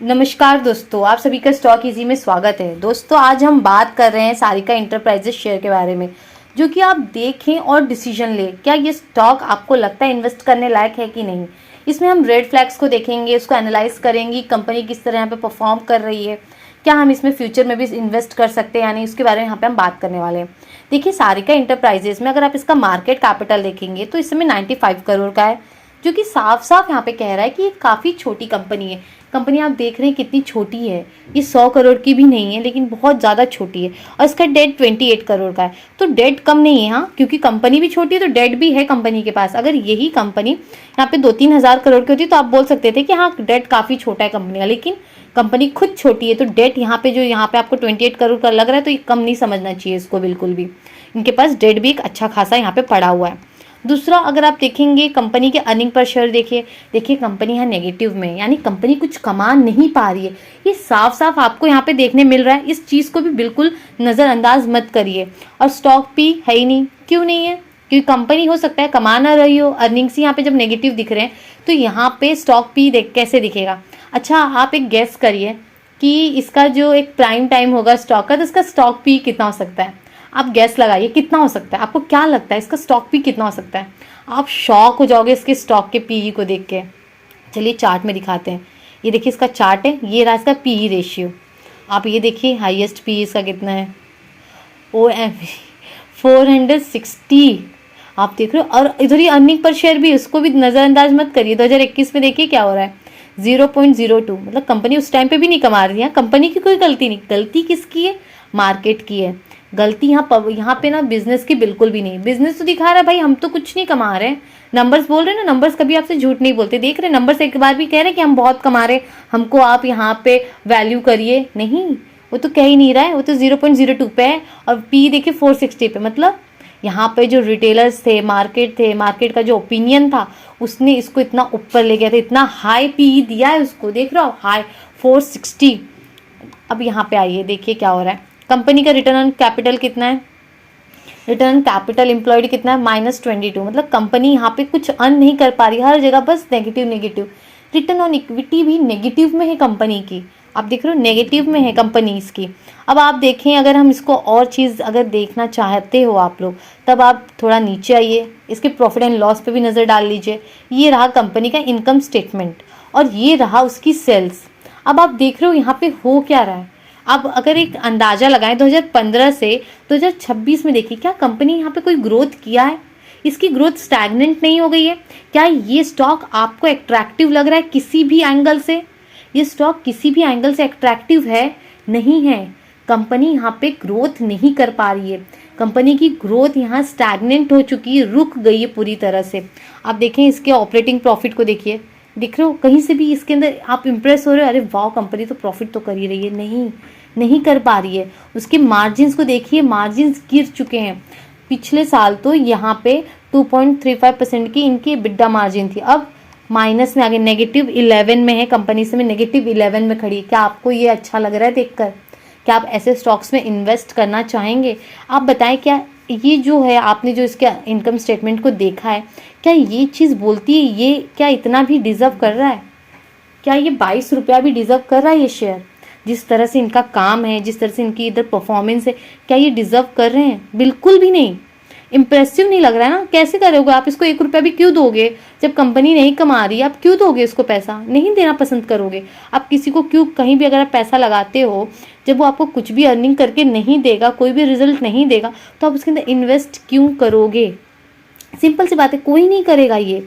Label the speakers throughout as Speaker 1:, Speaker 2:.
Speaker 1: नमस्कार दोस्तों, आप सभी का स्टॉक इजी में स्वागत है। दोस्तों आज हम बात कर रहे हैं सारिका इंटरप्राइजेज शेयर के बारे में, जो कि आप देखें और डिसीजन लें क्या ये स्टॉक आपको लगता है इन्वेस्ट करने लायक है कि नहीं। इसमें हम रेड फ्लैग्स को देखेंगे, उसको एनालाइज करेंगे, कंपनी किस तरह यहाँ पे परफॉर्म कर रही है, क्या हम इसमें फ्यूचर में भी इन्वेस्ट कर सकते हैं या नहीं, उसके बारे में यहाँ पे हम बात करने वाले हैं। देखिए सारिका इंटरप्राइजेज में अगर आप इसका मार्केट कैपिटल देखेंगे तो इस समय 95 करोड़ का है, जो कि साफ साफ यहाँ पे कह रहा है कि ये काफ़ी छोटी कंपनी है। कंपनी आप देख रहे हैं कितनी छोटी है, ये 100 करोड़ की भी नहीं है लेकिन बहुत ज़्यादा छोटी है, और इसका डेट 28 करोड़ का है। तो डेट कम नहीं है, हाँ, क्योंकि कंपनी भी छोटी है तो डेट भी है कंपनी के पास। अगर यही कंपनी यहाँ पे 2-3 हज़ार करोड़ की होती तो आप बोल सकते थे कि हाँ डेट काफ़ी छोटा है कंपनी का, लेकिन कंपनी खुद छोटी है तो डेट यहाँ पे जो यहाँ पे आपको 28 करोड़ का लग रहा है तो ये कम नहीं समझना चाहिए इसको बिल्कुल भी। इनके पास डेट भी एक अच्छा खासा यहाँ पे पड़ा हुआ है। दूसरा, अगर आप देखेंगे कंपनी के अर्निंग पर शेयर देखिए कंपनी यहाँ नेगेटिव में, यानी कंपनी कुछ कमा नहीं पा रही है। ये साफ साफ आपको यहाँ पे देखने मिल रहा है। इस चीज़ को भी बिल्कुल नज़रअंदाज मत करिए। और स्टॉक भी है ही नहीं। क्यों नहीं है? क्योंकि कंपनी हो सकता है कमा ना रही हो, अर्निंग्स ही यहाँ पे जब नेगेटिव दिख रहे हैं तो यहाँ पे स्टॉक भी कैसे दिखेगा। अच्छा, आप एक गेस करिए कि इसका जो एक प्राइम टाइम होगा स्टॉक का, तो इसका स्टॉक भी कितना हो सकता है। आप गैस लगाइए कितना हो सकता है, आपको क्या लगता है इसका स्टॉक भी कितना हो सकता है। आप शॉक हो जाओगे इसके स्टॉक के पीई को देख के। चलिए चार्ट में दिखाते हैं। ये देखिए इसका चार्ट है, ये रहा इसका पीई रेशियो। आप ये देखिए हाईएस्ट पीई इसका कितना है, OM 460। आप देख रहे हो। और इधर ही अर्निंग पर शेयर भी, उसको भी नज़रअंदाज मत करिए। 2021 में देखिए क्या हो रहा है, 0.02। मतलब कंपनी उस टाइम पे भी नहीं कमा रही है। कंपनी की कोई गलती नहीं, गलती किसकी है? मार्केट की है। गलती यहाँ पे ना बिजनेस की बिल्कुल भी नहीं। बिजनेस तो दिखा रहा है भाई हम तो कुछ नहीं कमा रहे हैं, नंबर्स बोल रहे हैं ना, नंबर्स कभी आपसे झूठ नहीं बोलते। देख रहे नंबर्स एक बार भी कह रहे हैं कि हम बहुत कमा रहे हैं, हमको आप यहाँ पे वैल्यू करिए। नहीं, वो तो कह ही नहीं रहा है, वो तो 0.02 पे है। और पी देखिए 460 पे। मतलब यहाँ पे जो रिटेलर्स थे, मार्केट का जो ओपिनियन था, उसने इसको इतना ऊपर ले गया था, इतना हाई पी दिया है उसको। देख रहे हो, हाई 460। अब यहाँ पे आइए, देखिए क्या हो रहा है। कंपनी का रिटर्न ऑन कैपिटल कितना है, रिटर्न ऑन कैपिटल एम्प्लॉयड कितना है, -22। मतलब कंपनी यहाँ पे कुछ अर्न नहीं कर पा रही, हर जगह बस नेगेटिव। रिटर्न ऑन इक्विटी भी नेगेटिव में है कंपनी की। आप देख रहे हो नेगेटिव में है कंपनीज की। अब आप देखें, अगर हम इसको और चीज़ अगर देखना चाहते हो आप लोग, तब आप थोड़ा नीचे आइए, इसके प्रॉफिट एंड लॉस पे भी नज़र डाल लीजिए। ये रहा कंपनी का इनकम स्टेटमेंट और ये रहा उसकी सेल्स। अब आप देख रहे हो यहाँ पे हो क्या रहा है। अब अगर एक अंदाज़ा लगाएं 2015 से 2026 में, देखिए क्या कंपनी यहाँ पे कोई ग्रोथ किया है? इसकी ग्रोथ स्टैग्नेंट नहीं हो गई है? क्या ये स्टॉक आपको अट्रैक्टिव लग रहा है किसी भी एंगल से? ये स्टॉक किसी भी एंगल से अट्रैक्टिव है? नहीं है। कंपनी यहाँ पे ग्रोथ नहीं कर पा रही है। कंपनी की ग्रोथ यहाँ स्टैग्नेंट हो चुकी है, रुक गई है पूरी तरह से। आप देखें इसके ऑपरेटिंग प्रॉफिट को, देखिए दिख रहे हो कहीं से भी इसके अंदर आप इंप्रेस हो रहे हो, अरे वाह कंपनी तो प्रॉफिट तो कर ही रही है। नहीं कर पा रही है। उसके मार्जिन्स को देखिए, मार्जिन्स गिर चुके हैं। पिछले साल तो यहाँ पे 2.35% की इनकी बिड्डा मार्जिन थी, अब माइनस में आ गए, -11 में है कंपनी से, में -11 में खड़ी। क्या आपको ये अच्छा लग रहा है देखकर? क्या आप ऐसे स्टॉक्स में इन्वेस्ट करना चाहेंगे? आप बताएं, क्या ये जो है आपने जो इसके इनकम स्टेटमेंट को देखा है, क्या ये चीज़ बोलती है ये क्या इतना भी डिज़र्व कर रहा है? क्या ये 22 रुपया भी डिज़र्व कर रहा है ये शेयर? जिस तरह से इनका काम है, जिस तरह से इनकी इधर परफॉर्मेंस है, क्या ये डिज़र्व कर रहे हैं? बिल्कुल भी नहीं। इम्प्रेसिव नहीं लग रहा है ना। कैसे करोगे आप इसको? 1 रुपया भी क्यों दोगे? जब कंपनी नहीं कमा रही, आप क्यों दोगे इसको पैसा? नहीं देना पसंद करोगे आप किसी को। क्यों? कहीं भी अगर आप पैसा लगाते हो, जब वो आपको कुछ भी अर्निंग करके नहीं देगा, कोई भी रिजल्ट नहीं देगा, तो आप उसके अंदर इन्वेस्ट क्यों करोगे? सिंपल सी बात है, कोई नहीं करेगा ये।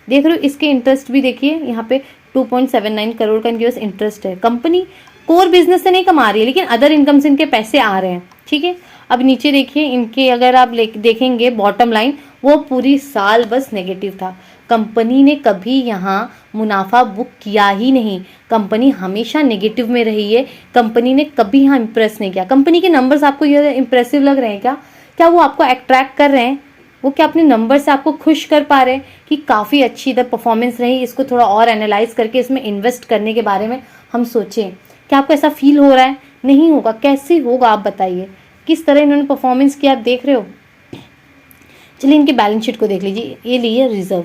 Speaker 1: देख रहे हो इसके इंटरेस्ट भी देखिए, यहाँ पे 2.79 करोड़ का इनके पास इंटरेस्ट है। कंपनी कोर बिजनेस से नहीं कमा रही है, लेकिन अदर इनकम से इनके पैसे आ रहे हैं। ठीक है, अब नीचे देखिए इनके, अगर आप देखेंगे बॉटम लाइन, वो पूरी साल बस नेगेटिव था। कंपनी ने कभी यहाँ मुनाफा बुक किया ही नहीं। कंपनी हमेशा नेगेटिव में रही है। कंपनी ने कभी यहाँ इंप्रेस नहीं किया। कंपनी के नंबर्स आपको ये इंप्रेसिव लग रहे हैं क्या? क्या वो आपको अट्रैक्ट कर रहे हैं? वो क्या अपने नंबर से आपको खुश कर पा रहे हैं कि काफ़ी अच्छी इधर परफॉर्मेंस रही, इसको थोड़ा और एनालाइज करके इसमें इन्वेस्ट करने के बारे में हम सोचें? क्या आपको ऐसा फील हो रहा है? नहीं होगा। कैसे होगा आप बताइए? किस तरह इन्होंने परफॉर्मेंस किया आप देख रहे हो। चलिए इनके बैलेंस शीट को देख लीजिए। ये लिए रिजर्व,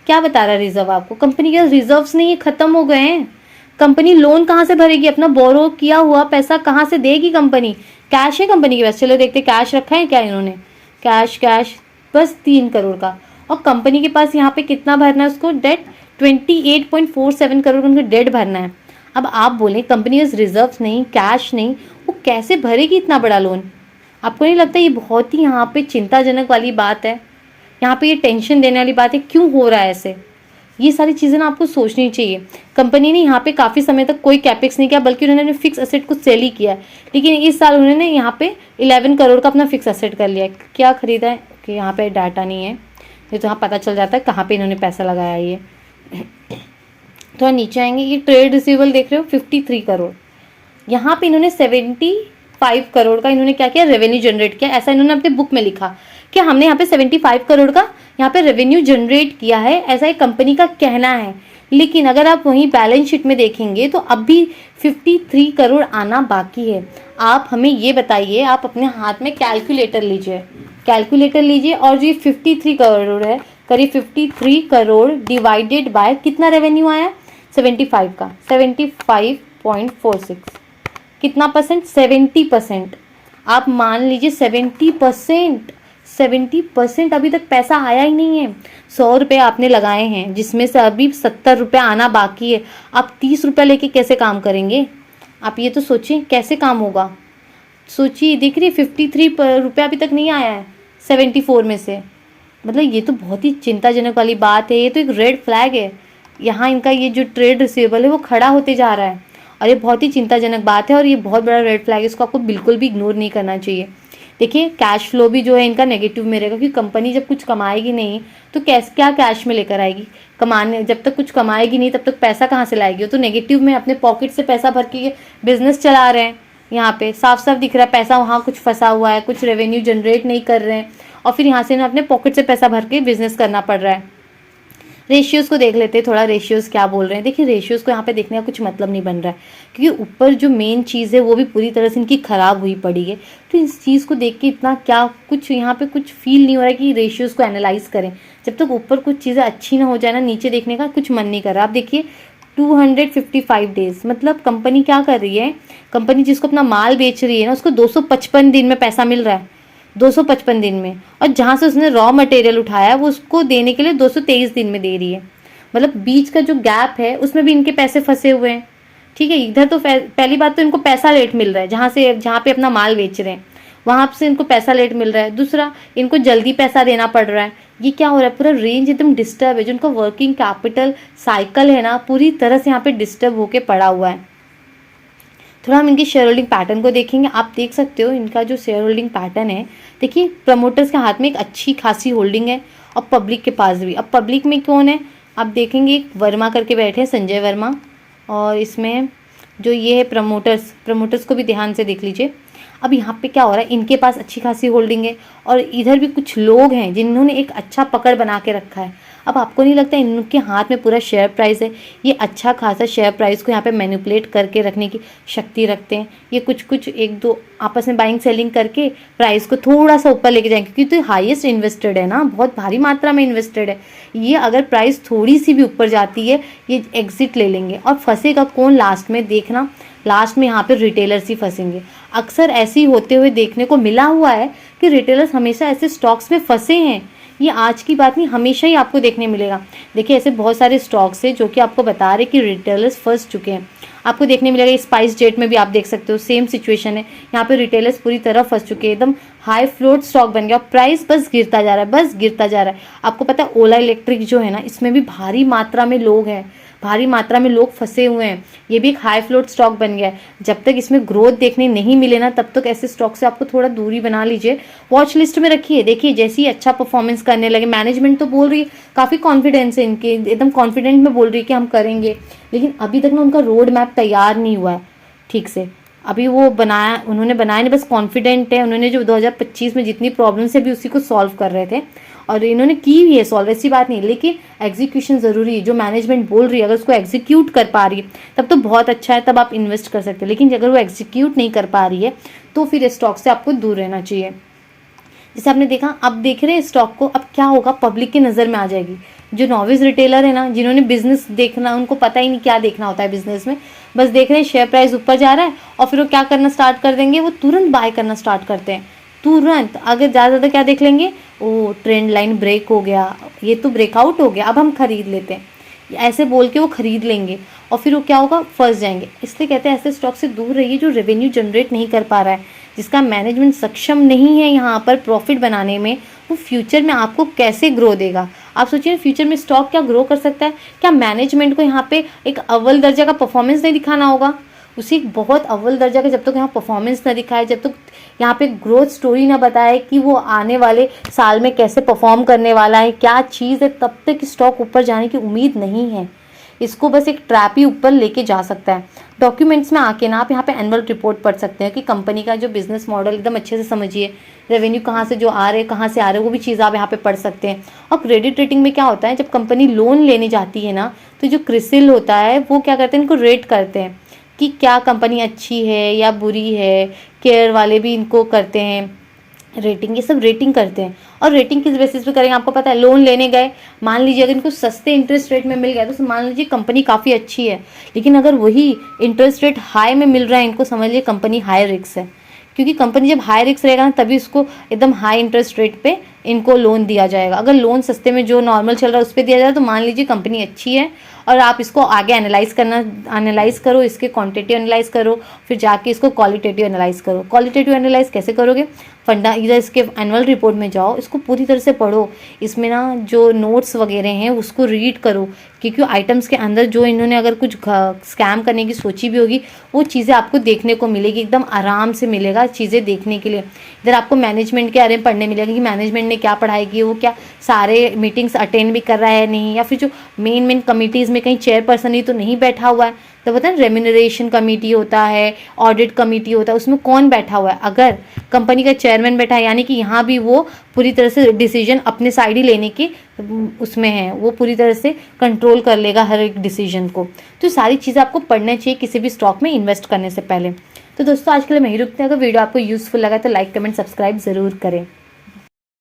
Speaker 1: क्या बता रहा है रिजर्व आपको? कंपनी के रिजर्व्स नहीं, ये खत्म हो गए हैं। कंपनी लोन कहाँ से भरेगी, अपना बोरो किया हुआ पैसा कहाँ से देगी कंपनी, कैश है कंपनी के पास, चलो देखते कैश रखा है क्या इन्होंने, कैश कैश बस 3 करोड़ का, और कंपनी के पास यहाँ पे कितना भरना है उसको डेट, 28.47 करोड़ उनको डेट भरना है। अब आप बोलें कंपनी के रिजर्व नहीं, कैश नहीं, वो कैसे भरेगी इतना बड़ा लोन? आपको नहीं लगता ये बहुत ही यहाँ पे चिंताजनक वाली बात है, यहाँ पे ये टेंशन देने वाली बात है, क्यों हो रहा है ऐसे? ये सारी चीज़ें ना आपको सोचनी चाहिए। कंपनी ने यहाँ पे काफ़ी समय तक कोई कैपेक्स नहीं किया, बल्कि उन्होंने फिक्स एसेट कुछ सेल ही किया है, लेकिन इस साल उन्होंने यहाँ पे 11 करोड़ का अपना फिक्स एसेट कर लिया है। क्या खरीदा है कि यहाँ पे डाटा नहीं है, ये तो यहाँ पता चल जाता है कहाँ पे इन्होंने पैसा लगाया है। ये थोड़ा नीचे आएंगे, ये ट्रेड रिसीवेबल देख रहे हो 53 करोड़, यहाँ पे इन्होंने 75 करोड़ का इन्होंने क्या किया, रेवेन्यू जनरेट किया। ऐसा इन्होंने अपने बुक में लिखा कि हमने यहाँ पे 75 करोड़ का यहाँ पे रेवेन्यू जनरेट किया है, ऐसा एक कंपनी का कहना है। लेकिन अगर आप वहीं बैलेंस शीट में देखेंगे तो अब भी 53 करोड़ आना बाकी है। आप हमें ये बताइए, आप अपने हाथ में कैलकुलेटर लीजिए और जो 53 करोड़ है, करीब 53 करोड़ डिवाइडेड बाय कितना रेवेन्यू आया, 75 का, 75.46, कितना परसेंट, 70%। आप मान लीजिए 70% अभी तक पैसा आया ही नहीं है। 100 रुपये आपने लगाए हैं, जिसमें से अभी 70 रुपये आना बाकी है। आप 30 रुपये लेके कैसे काम करेंगे? आप ये तो सोचिए कैसे काम होगा, सोचिए। देख रही 53 रुपये अभी तक नहीं आया है 74 में से, मतलब ये तो बहुत ही चिंताजनक वाली बात है। ये तो एक रेड फ्लैग है, यहाँ इनका ये जो ट्रेड रिसीवेबल है वो खड़ा होते जा रहा है, और ये बहुत ही चिंताजनक बात है, और ये बहुत बड़ा रेड फ्लैग है, इसको आपको बिल्कुल भी इग्नोर नहीं करना चाहिए। देखिए कैश फ्लो भी जो है इनका नेगेटिव में रहेगा, क्योंकि कंपनी जब कुछ कमाएगी नहीं तो क्या कैश में लेकर आएगी, कमाने जब तक कुछ कमाएगी नहीं तब तक पैसा कहाँ से लाएगी? वो तो नेगेटिव में अपने पॉकेट से पैसा भर के बिजनेस चला रहे हैं। यहाँ पे साफ साफ दिख रहा है पैसा वहाँ कुछ फंसा हुआ है, कुछ रेवेन्यू जनरेट नहीं कर रहे हैं, और फिर यहाँ से इन्हें अपने पॉकेट से पैसा भर के बिजनेस करना पड़ रहा है। रेशियोज़ को देख लेते हैं थोड़ा, रेशियोज़ क्या बोल रहे हैं। देखिए रेशियोज़ को यहाँ पे देखने का कुछ मतलब नहीं बन रहा है, क्योंकि ऊपर जो मेन चीज़ है वो भी पूरी तरह से इनकी ख़राब हुई पड़ी है। तो इस चीज़ को देख के इतना क्या कुछ यहाँ पे कुछ फील नहीं हो रहा है कि रेशियोज़ को एनालाइज करें। जब तक ऊपर कुछ चीज़ें अच्छी ना हो जाए ना, नीचे देखने का कुछ मन नहीं कर रहा। आप देखिए 255 डेज, मतलब कंपनी क्या कर रही है, कंपनी जिसको अपना माल बेच रही है ना, उसको 255 दिन में पैसा मिल रहा है, 255 दिन में, और जहाँ से उसने रॉ मटेरियल उठाया वो उसको देने के लिए 223 दिन में दे रही है। मतलब बीच का जो गैप है उसमें भी इनके पैसे फंसे हुए हैं। ठीक है, इधर तो पहली बात तो इनको पैसा लेट मिल रहा है, जहाँ पे अपना माल बेच रहे हैं वहाँ से इनको पैसा लेट मिल रहा है। दूसरा, इनको जल्दी पैसा देना पड़ रहा है। ये क्या हो रहा है, पूरा रेंज एकदम डिस्टर्ब है, जो उनका वर्किंग कैपिटल साइकिल है ना, पूरी तरह से यहाँ पे डिस्टर्ब होके पड़ा हुआ है। थोड़ा हम इनकी शेयर होल्डिंग पैटर्न को देखेंगे। आप देख सकते हो इनका जो शेयर होल्डिंग पैटर्न है, देखिए प्रमोटर्स के हाथ में एक अच्छी खासी होल्डिंग है, और पब्लिक के पास भी। अब पब्लिक में कौन है, आप देखेंगे एक वर्मा करके बैठे हैं, संजय वर्मा, और इसमें जो ये है प्रमोटर्स को भी ध्यान से देख लीजिए। अब यहाँ पे क्या हो रहा है, इनके पास अच्छी खासी होल्डिंग है, और इधर भी कुछ लोग हैं जिन्होंने एक अच्छा पकड़ बना के रखा है। अब आपको नहीं लगता इनके हाथ में पूरा शेयर प्राइस है, ये अच्छा खासा शेयर प्राइस को यहाँ पे मैनिपुलेट करके रखने की शक्ति रखते हैं। ये कुछ एक दो आपस में बाइंग सेलिंग करके प्राइस को थोड़ा सा ऊपर लेके जाएंगे, क्योंकि तो हाईएस्ट इन्वेस्टेड है ना, बहुत भारी मात्रा में इन्वेस्टेड है। ये अगर प्राइस थोड़ी सी भी ऊपर जाती है ये एग्जिट ले लेंगे, और फंसेगा कौन लास्ट में, देखना लास्ट में यहाँ पे रिटेलर्स ही फंसेंगे। अक्सर ऐसे ही होते हुए देखने को मिला हुआ है कि रिटेलर्स हमेशा ऐसे स्टॉक्स में फंसे हैं। ये आज की बात नहीं, हमेशा ही आपको देखने मिलेगा। देखिए ऐसे बहुत सारे स्टॉक्स हैं जो कि आपको बता रहे कि रिटेलर्स फंस चुके हैं। आपको देखने मिलेगा स्पाइस जेट में भी आप देख सकते हो सेम सिचुएशन है, यहाँ पे रिटेलर्स पूरी तरह फंस चुके हैं, एकदम हाई फ्लोट स्टॉक बन गया, प्राइस बस गिरता जा रहा है। आपको पता है ओला इलेक्ट्रिक जो है ना, इसमें भी भारी मात्रा में लोग फंसे हुए हैं। ये भी एक हाई फ्लोट स्टॉक बन गया है। जब तक इसमें ग्रोथ देखने नहीं मिले ना, तब तक ऐसे स्टॉक से आपको थोड़ा दूरी बना लीजिए, वॉच लिस्ट में रखिए। देखिए जैसे ही अच्छा परफॉर्मेंस करने लगे, मैनेजमेंट तो बोल रही है, काफ़ी कॉन्फिडेंस है इनके, एकदम कॉन्फिडेंट में बोल रही है कि हम करेंगे, लेकिन अभी तक ना उनका रोड मैप तैयार नहीं हुआ है ठीक से। अभी वो उन्होंने बनाया नहीं, बस कॉन्फिडेंट है। उन्होंने जो 2025 में जितनी प्रॉब्लम्स है अभी उसी को सॉल्व कर रहे थे, और इन्होंने की भी है सॉल्व, ऐसी बात नहीं, लेकिन एग्जीक्यूशन ज़रूरी है। जो मैनेजमेंट बोल रही है अगर उसको एग्जीक्यूट कर पा रही है तब तो बहुत अच्छा है, तब आप इन्वेस्ट कर सकते हैं। लेकिन अगर वो एग्जीक्यूट नहीं कर पा रही है तो फिर स्टॉक से आपको दूर रहना चाहिए। जैसे आपने देखा, अब देख रहे हैं स्टॉक को, अब क्या होगा, पब्लिक की नज़र में आ जाएगी। जो नॉविस रिटेलर है ना, जिन्होंने बिजनेस देखना, उनको पता ही नहीं क्या देखना होता है बिजनेस में, बस देख रहे हैं शेयर प्राइस ऊपर जा रहा है और फिर वो क्या करना स्टार्ट कर देंगे, वो तुरंत बाय करना स्टार्ट करते हैं तुरंत। अगर ज़्यादा क्या देख लेंगे, ओ ट्रेंड लाइन ब्रेक हो गया, ये तो ब्रेकआउट हो गया, अब हम खरीद लेते हैं, ऐसे बोल के वो खरीद लेंगे और फिर वो क्या होगा, फंस जाएंगे। इसलिए कहते हैं ऐसे स्टॉक से दूर रहिए जो रेवेन्यू जनरेट नहीं कर पा रहा है, जिसका मैनेजमेंट सक्षम नहीं है यहाँ पर प्रॉफिट बनाने में, वो फ्यूचर में आपको कैसे ग्रो देगा। आप सोचिए फ्यूचर में स्टॉक क्या ग्रो कर सकता है, क्या मैनेजमेंट को यहाँ पे एक अव्वल दर्जा का परफॉर्मेंस नहीं दिखाना होगा, उसे एक बहुत अव्वल दर्जा का जब तक यहाँ परफॉर्मेंस ना दिखाए, जब तक यहाँ पे ग्रोथ स्टोरी ना बताए कि वो आने वाले साल में कैसे परफॉर्म करने वाला है, क्या चीज़ है, तब तक स्टॉक ऊपर जाने की उम्मीद नहीं है। इसको बस एक ट्रैप ही ऊपर लेके जा सकता है। डॉक्यूमेंट्स में आके ना आप यहाँ पे एनुअल रिपोर्ट पढ़ सकते हैं कि कंपनी का जो बिजनेस मॉडल एकदम अच्छे से समझिए, रेवेन्यू कहाँ से जो आ रहे हैं, कहाँ से आ रहे हैं, वो भी चीज़ आप यहाँ पे पढ़ सकते हैं। और क्रेडिट रेटिंग में क्या होता है, जब कंपनी लोन लेने जाती है ना, तो जो क्रिसिल होता है वो क्या करते हैं, इनको रेट करते हैं कि क्या कंपनी अच्छी है या बुरी है। केयर वाले भी इनको करते हैं रेटिंग, ये सब रेटिंग करते हैं। और रेटिंग किस बेसिस पे करेंगे, आपको पता है, लोन लेने गए, मान लीजिए अगर इनको सस्ते इंटरेस्ट रेट में मिल गया तो मान लीजिए कंपनी काफ़ी अच्छी है, लेकिन अगर वही इंटरेस्ट रेट हाई में मिल रहा है इनको, समझ लीजिए कंपनी हाई रिस्क है। क्योंकि कंपनी जब हाई रिस्क रहेगा ना, तभी उसको एकदम हाई इंटरेस्ट रेट पे इनको लोन दिया जाएगा। अगर लोन सस्ते में जो नॉर्मल चल रहा है उस पर दिया जाए तो मान लीजिए कंपनी अच्छी है, और आप इसको आगे एनालाइज करो, इसके क्वांटिटी एनालाइज करो, फिर जाके इसको क्वालिटेटिव एनालाइज करो। क्वालिटेटिव एनालाइज कैसे करोगे, फंडा इधर इसके एनुअल रिपोर्ट में जाओ, इसको पूरी तरह से पढ़ो, इसमें ना जो नोट्स वगैरह हैं उसको रीड करो, क्योंकि आइटम्स के अंदर जो इन्होंने अगर कुछ स्कैम करने की सोची भी होगी, वो चीज़ें आपको देखने को मिलेगी, एकदम आराम से मिलेगा चीज़ें देखने के लिए। इधर आपको मैनेजमेंट के बारे में पढ़ने मिलेगा कि मैनेजमेंट ने क्या पढ़ाई की, वो क्या सारे मीटिंग्स अटेंड भी कर रहा है नहीं, या फिर जो मेन कमिटीज़ में कहीं चेयरपर्सन ही तो नहीं बैठा हुआ है। तो पता है रेम्यूनरेशन कमेटी होता है, ऑडिट कमेटी होता है, उसमें कौन बैठा हुआ है, अगर कंपनी का चेयरमैन बैठा है, यानी कि यहाँ भी वो पूरी तरह से डिसीजन अपने साइड ही लेने की उसमें है, वो पूरी तरह से कंट्रोल कर लेगा हर एक डिसीजन को। तो सारी चीज़ें आपको पढ़ना चाहिए किसी भी स्टॉक में इन्वेस्ट करने से पहले। तो दोस्तों आज के लिए मैं ही रुकते हैं। अगर वीडियो आपको यूजफुल लगा तो लाइक कमेंट सब्सक्राइब ज़रूर करें।